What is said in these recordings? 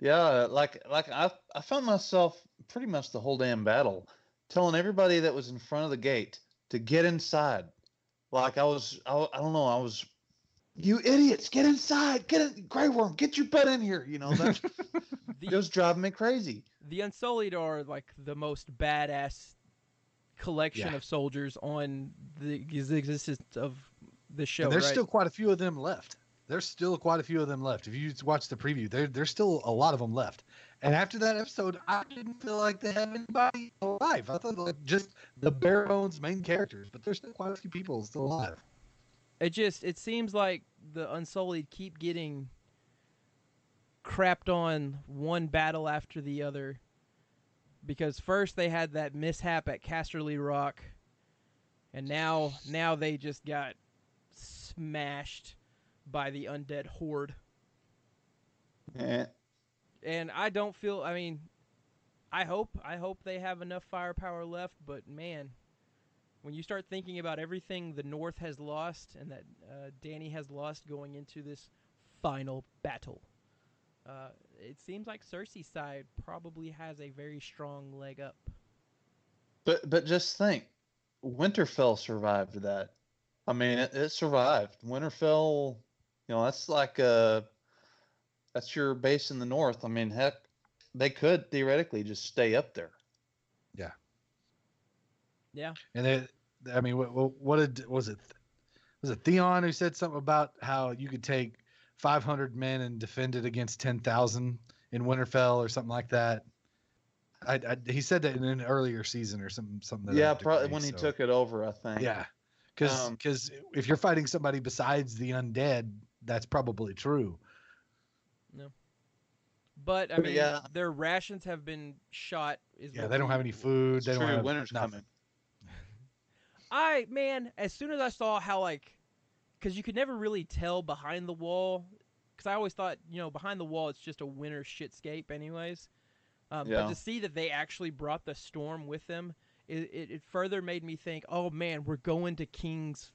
Yeah, like I found myself pretty much the whole damn battle telling everybody that was in front of the gate to get inside. Like I don't know, I was, you idiots, get inside, get in, Grey Worm, get your butt in here. That it the was driving me crazy. the Unsullied are like the most badass collection Yeah. of soldiers on the existence of the show, And there's right? still quite a few of them left. There's still quite a few of them left. If you watch the preview, there's still a lot of them left. And after that episode, I didn't feel like they have anybody alive. I thought like just the bare bones main characters, but there's still quite a few people still alive. It seems like the Unsullied keep getting crapped on one battle after the other, because first they had that mishap at Casterly Rock, and now they just got smashed by the undead horde. Yeah. And I don't feel, I mean, I hope they have enough firepower left, but man, when you start thinking about everything the North has lost and that Dany has lost going into this final battle, it seems like Cersei's side probably has a very strong leg up. But just think, Winterfell survived that. I mean, it survived. Winterfell, that's like that's your base in the north. I mean, heck, they could theoretically just stay up there. Yeah. Yeah. And I mean, what was it? Was it Theon who said something about how you could take 500 men and defend it against 10,000 in Winterfell or something like that? He said that in an earlier season or something. Yeah, probably when he took it over, I think. Yeah, because if you're fighting somebody besides the undead, that's probably true. No. But I mean, their rations have been shot. They don't have any food. They don't have winter's nothing. coming. As soon as I saw how because you could never really tell behind the wall, because I always thought behind the wall it's just a winter shitscape anyways. But to see that they actually brought the storm with them, it further made me think, oh man, we're going to King's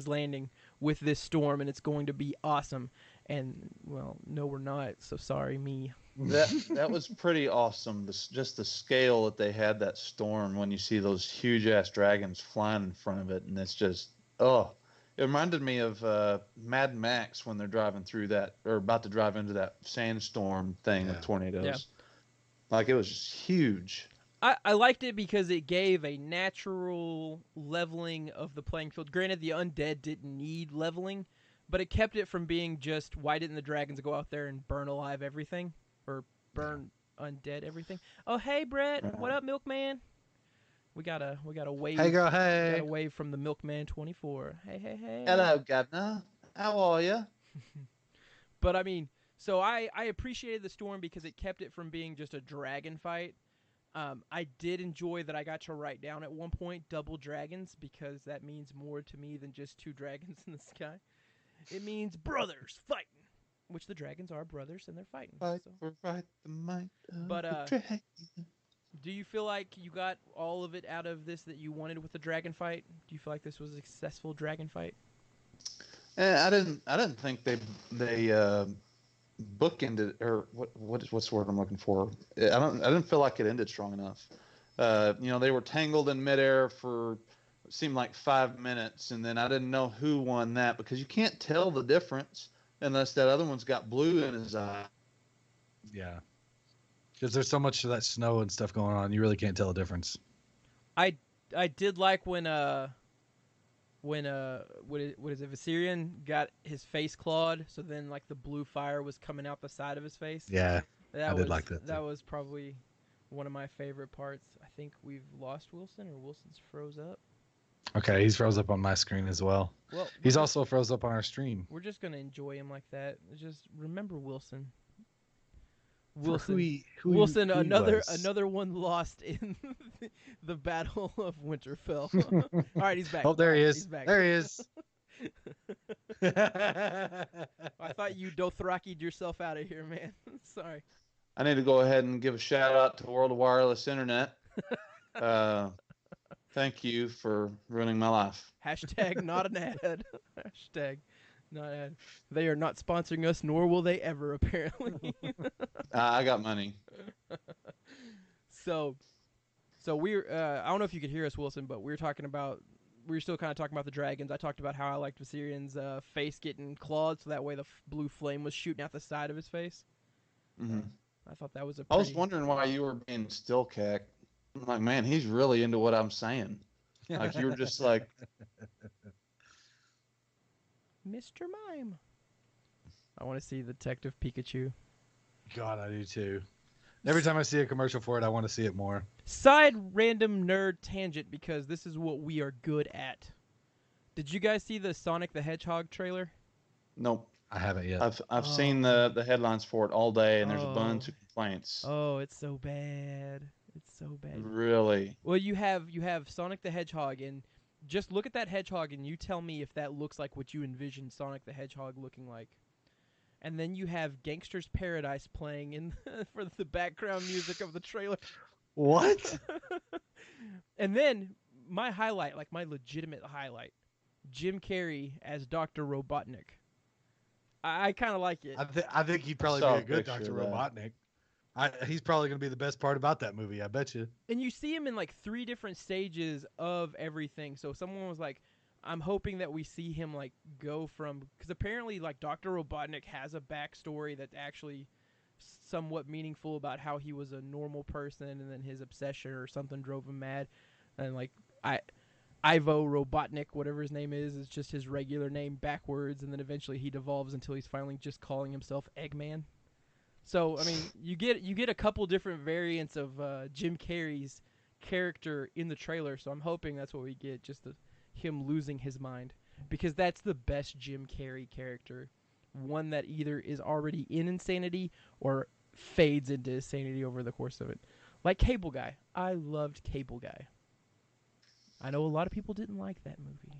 Landing with this storm, and it's going to be awesome. And well, no, we're not. So sorry, me. That was pretty awesome. Just the scale that they had that storm when you see those huge ass dragons flying in front of it, and it's just it reminded me of Mad Max when they're driving through that, or about to drive into that sandstorm thing with tornadoes. Yeah. Like, it was just huge. I liked it because it gave a natural leveling of the playing field. Granted, the undead didn't need leveling, but it kept it from being just, why didn't the dragons go out there and burn alive everything? Or burn undead everything? Oh, hey, Brett. Right. What up, Milkman? We got a wave. Hey, girl, hey. We got a wave from the Milkman 24. Hey. Hello, Governor. How are you? But, I mean, so I appreciated the storm because it kept it from being just a dragon fight. I did enjoy that I got to write down at one point double dragons, because that means more to me than just two dragons in the sky. It means brothers fighting, which the dragons are brothers and they're fighting. Fight for right the might of But the dragon. do you feel like you got all of it out of this that you wanted with the dragon fight? Do you feel like this was a successful dragon fight? I didn't think they bookended, or what's the word I'm looking for? I didn't feel like it ended strong enough. They were tangled in midair for it seemed like 5 minutes, and then I didn't know who won that, because you can't tell the difference unless that other one's got blue in his eye. Yeah, because there's so much of that snow and stuff going on, you really can't tell the difference. I did like when what is it, Viserion got his face clawed, so then like the blue fire was coming out the side of his face. Yeah, I did like that. That was probably one of my favorite parts. I think we've lost Wilson, or Wilson's froze up. Okay, he's froze up on my screen as well. Well, he's also froze up on our stream. We're just gonna enjoy him like that. Just remember Wilson. Wilson, another one lost in the Battle of Winterfell. All right, he's back. Oh, there he is. He's back. There he is. I thought you Dothraki'd yourself out of here, man. Sorry. I need to go ahead and give a shout out to World Wireless Internet. Thank you for ruining my life. Hashtag not an ad. Hashtag. They are not sponsoring us, nor will they ever, apparently. I got money. So we're I don't know if you could hear us, Wilson, but we were still kind of talking about the dragons. I talked about how I liked Viserion's face getting clawed, so that way the blue flame was shooting out the side of his face. Mm-hmm. I thought that was I was wondering why you were being still, Cac. I'm like, man, he's really into what I'm saying. Like, you were just like... Mr. Mime. I want to see Detective Pikachu. God, I do too. Every time I see a commercial for it, I want to see it more. Side random nerd tangent, because this is what we are good at. Did you guys see the Sonic the Hedgehog trailer? Nope. I haven't yet. I've seen the headlines for it all day, and there's a bunch of complaints. Oh, it's so bad. It's so bad. Really? Well, you have Sonic the Hedgehog, and just look at that hedgehog, and you tell me if that looks like what you envision Sonic the Hedgehog looking like. And then you have Gangster's Paradise playing in for the background music of the trailer. What? And then my highlight, like my legitimate highlight, Jim Carrey as Dr. Robotnik. I kind of like it. I think he'd probably be a good Dr. Robotnik. He's probably going to be the best part about that movie, I bet you. And you see him in like 3 different stages of everything. So someone was like, I'm hoping that we see him like go from, because apparently like Dr. Robotnik has a backstory that's actually somewhat meaningful about how he was a normal person and then his obsession or something drove him mad. And like Ivo Robotnik, whatever his name is just his regular name backwards, and then eventually he devolves until he's finally just calling himself Eggman. So I mean, you get a couple different variants of Jim Carrey's character in the trailer. So I'm hoping that's what we get, just him losing his mind, because that's the best Jim Carrey character, one that either is already in insanity or fades into insanity over the course of it. Like Cable Guy. I loved Cable Guy. I know a lot of people didn't like that movie.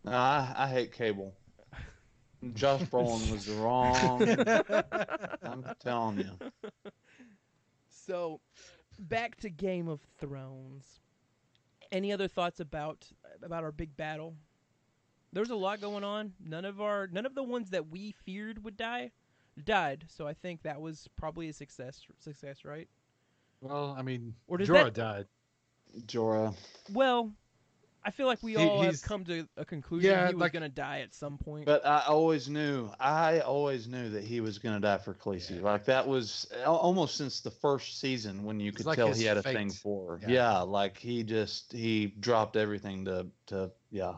I hate Cable. Josh Brolin was wrong. I'm telling you. So, back to Game of Thrones. Any other thoughts about our big battle? There's a lot going on. None of the ones that we feared would died. So I think that was probably a success, right? Well, I mean, Jorah died. Jorah. Well, I feel like we all have come to a conclusion he was going to die at some point. But I always knew that he was going to die for Khaleesi. Yeah. Like that was almost since the first season when you could tell he had a thing for her. Yeah, like he dropped everything to yeah.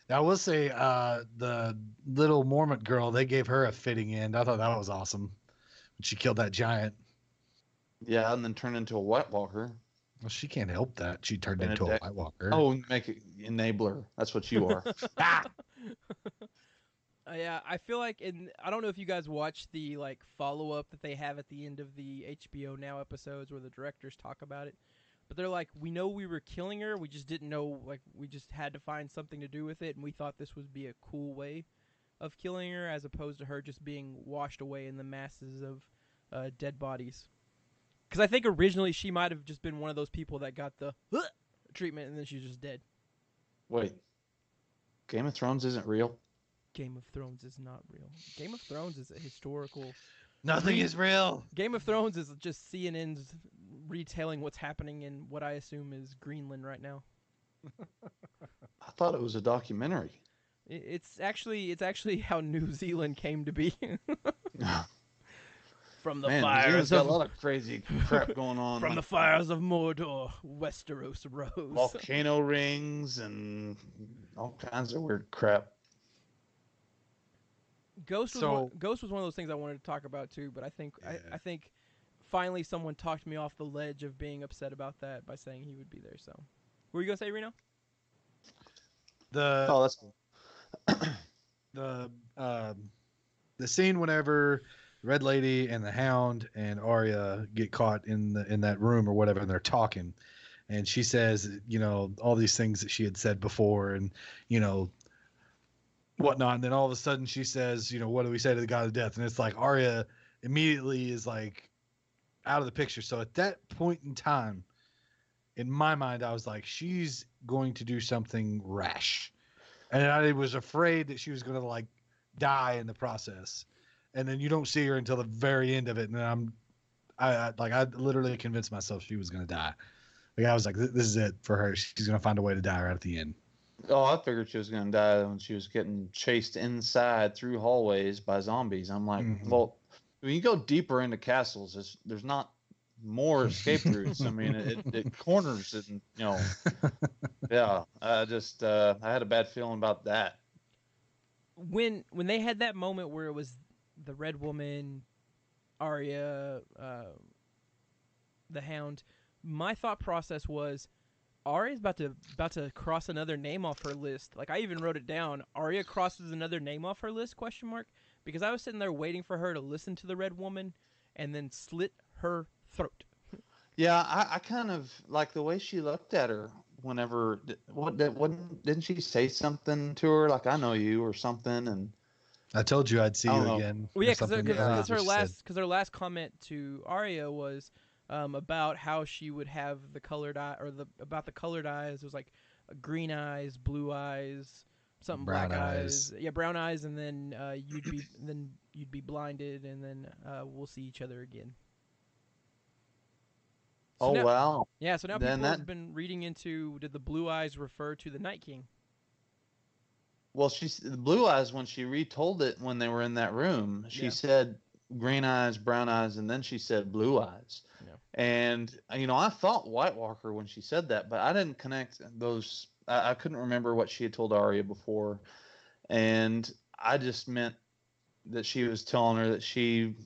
Now, I will say the little Mormon girl, they gave her a fitting end. I thought that was awesome when she killed that giant. Yeah, and then turned into a White Walker. Well, she can't help that. She turned into a White Walker. Oh, make it enabler. That's what you are. Yeah, I feel like, and I don't know if you guys watched the like follow-up that they have at the end of the HBO Now episodes where the directors talk about it. But they're like, we know we were killing her. We just didn't know, like, we just had to find something to do with it. And we thought this would be a cool way of killing her as opposed to her just being washed away in the masses of dead bodies. Because I think originally she might have just been one of those people that got the treatment and then she's just dead. Wait. Game of Thrones isn't real? Game of Thrones is not real. Game of Thrones is a historical... Nothing is real. Game of Thrones is just CNN's retelling what's happening in what I assume is Greenland right now. I thought it was a documentary. It's actually how New Zealand came to be. From the fires of a lot of crazy crap going on. From the fires of Mordor, Westeros rose. Volcano rings and all kinds of weird crap. Ghost was one of those things I wanted to talk about too, but I think I think finally someone talked me off the ledge of being upset about that by saying he would be there. So, what were you gonna say, Reano? That's cool. The scene whenever Red Lady and the Hound and Arya get caught in that room or whatever, and they're talking, and she says, all these things that she had said before, and whatnot, and then all of a sudden she says, what do we say to the god of death? And it's like Arya immediately is like out of the picture. So at that point in time, in my mind, I was like, she's going to do something rash, and I was afraid that she was going to like die in the process, and then you don't see her until the very end of it. And I literally convinced myself she was gonna die. Like I was like, this is it for her. She's gonna find a way to die right at the end. Oh, I figured she was going to die when she was getting chased inside through hallways by zombies. I'm like, well, when you go deeper into castles, there's not more escape routes. I mean, it corners it, and, you know. Yeah, I had a bad feeling about that. When they had that moment where it was the Red Woman, Arya, the Hound, my thought process was, Arya's about to cross another name off her list. Like I even wrote it down. Arya crosses another name off her list? ? Because I was sitting there waiting for her to listen to the Red Woman, and then slit her throat. Yeah, I kind of like the way she looked at her. Whenever didn't she say something to her like "I know you" or something? And I told you I'd see you again. Well, yeah, because her last comment to Arya was. About how she would have the colored eye, or about the colored eyes. It was like green eyes, blue eyes, something brown black eyes. Yeah, brown eyes, and then you'd be blinded, and then we'll see each other again. So wow! Yeah, so now people have been reading into, did the blue eyes refer to the Night King? Well, the blue eyes, when she retold it when they were in that room, she said green eyes, brown eyes, and then she said blue eyes. And, you know, I thought White Walker when she said that, but I didn't connect those. I couldn't remember what she had told Arya before. And I just meant that she was telling her that she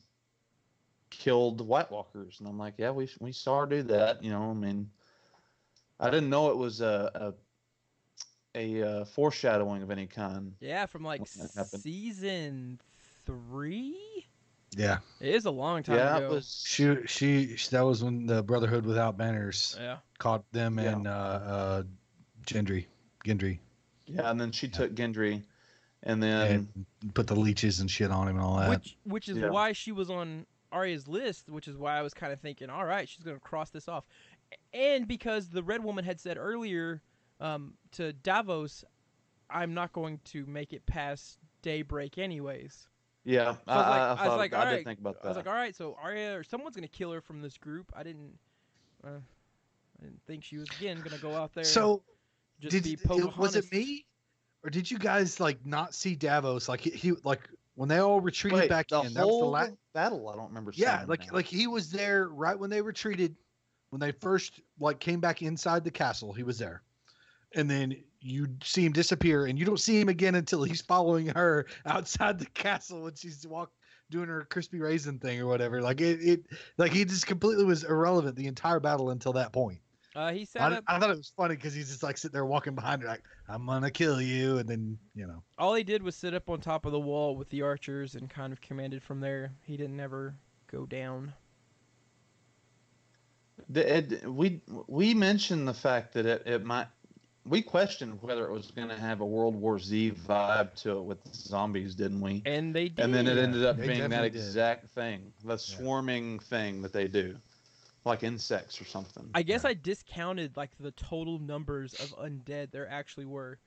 killed White Walkers. And I'm like, yeah, we saw her do that. You know, I mean, I didn't know it was a foreshadowing of any kind. Yeah, from like season 3? Yeah, it is a long time ago. It was she that was when the Brotherhood Without Banners caught them and Gendry. Yeah, and then she took Gendry, and then put the leeches and shit on him and all that. Which is why she was on Arya's list, which is why I was kind of thinking, all right, she's going to cross this off. And because the Red Woman had said earlier to Davos, I'm not going to make it past daybreak anyways. Yeah, so I did think about that. I was like, all right, so Arya or someone's gonna kill her from this group. I didn't think she was again gonna go out there. So, and was it me, or did you guys like not see Davos? Like he like when they all retreated back in. That was the last battle. I don't remember. Yeah, like he was there right when they retreated, when they first like came back inside the castle. He was there, and then you see him disappear, and you don't see him again until he's following her outside the castle when she's doing her crispy raisin thing or whatever. Like like he just completely was irrelevant the entire battle until that point. I thought it was funny because he's just like sitting there walking behind her, like, "I'm gonna kill you," and then all he did was sit up on top of the wall with the archers and kind of commanded from there. He didn't ever go down. We mentioned the fact that it might. We questioned whether it was going to have a World War Z vibe to it with the zombies, didn't we? And they did. And then it ended up being that exact thing, the swarming thing that they do, like insects or something. I guess I discounted like the total numbers of undead there actually were,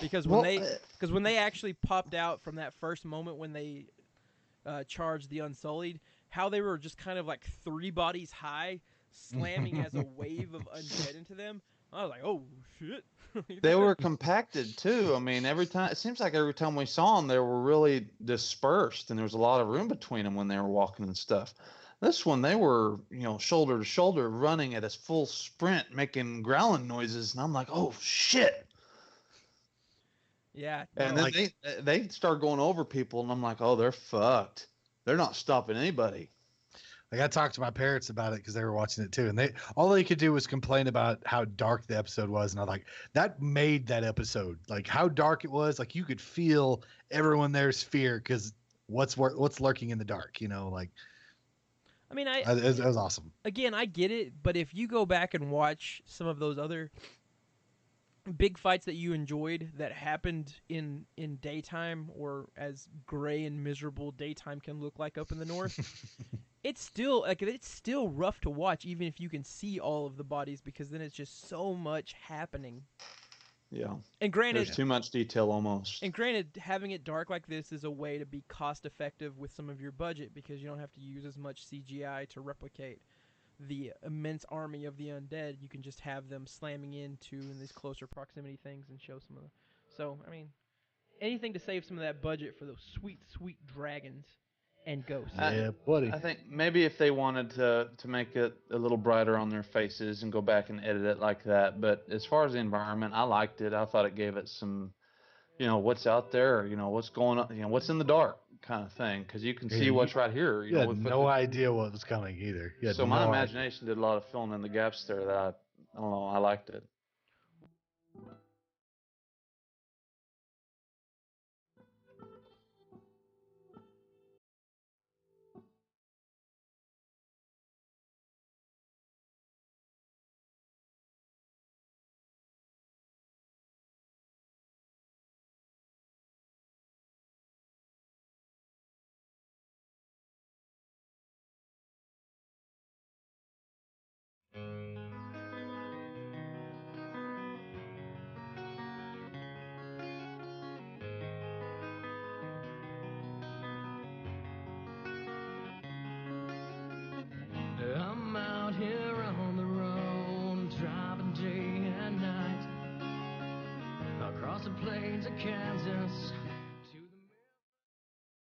because when they actually popped out from that first moment when they charged the Unsullied, how they were just kind of like 3 bodies high, slamming as a wave of undead into them. I was like, oh shit. They were compacted too. I mean, it seems like every time we saw them, they were really dispersed, and there was a lot of room between them when they were walking and stuff. This one, they were, shoulder to shoulder, running at a full sprint, making growling noises, and I'm like, oh shit. Yeah. And then they start going over people, and I'm like, oh, they're fucked. They're not stopping anybody. Like I talked to my parents about it because they were watching it too, and all they could do was complain about how dark the episode was, and I was like, that made that episode. Like how dark it was, like you could feel everyone there's fear because what's lurking in the dark, like. I mean, it was awesome. Again, I get it, but if you go back and watch some of those other big fights that you enjoyed that happened in daytime, or as gray and miserable daytime can look like up in the north. It's still rough to watch, even if you can see all of the bodies, because then it's just so much happening. Yeah. And granted, there's too much detail almost. And granted, having it dark like this is a way to be cost effective with some of your budget because you don't have to use as much CGI to replicate the immense army of the undead. You can just have them slamming into in these closer proximity things and show some of the. So, I mean, anything to save some of that budget for those sweet, sweet dragons and ghosts. Yeah, buddy. I think maybe if they wanted to make it a little brighter on their faces and go back and edit it like that. But as far as the environment, I liked it. I thought it gave it some, what's out there, what's going on, what's in the dark kind of thing. Because you can see what's right here. You had no idea what was coming either. So my imagination did a lot of filling in the gaps there that I don't know, I liked it. I'm out here on the road, driving day and night, across the plains of Kansas,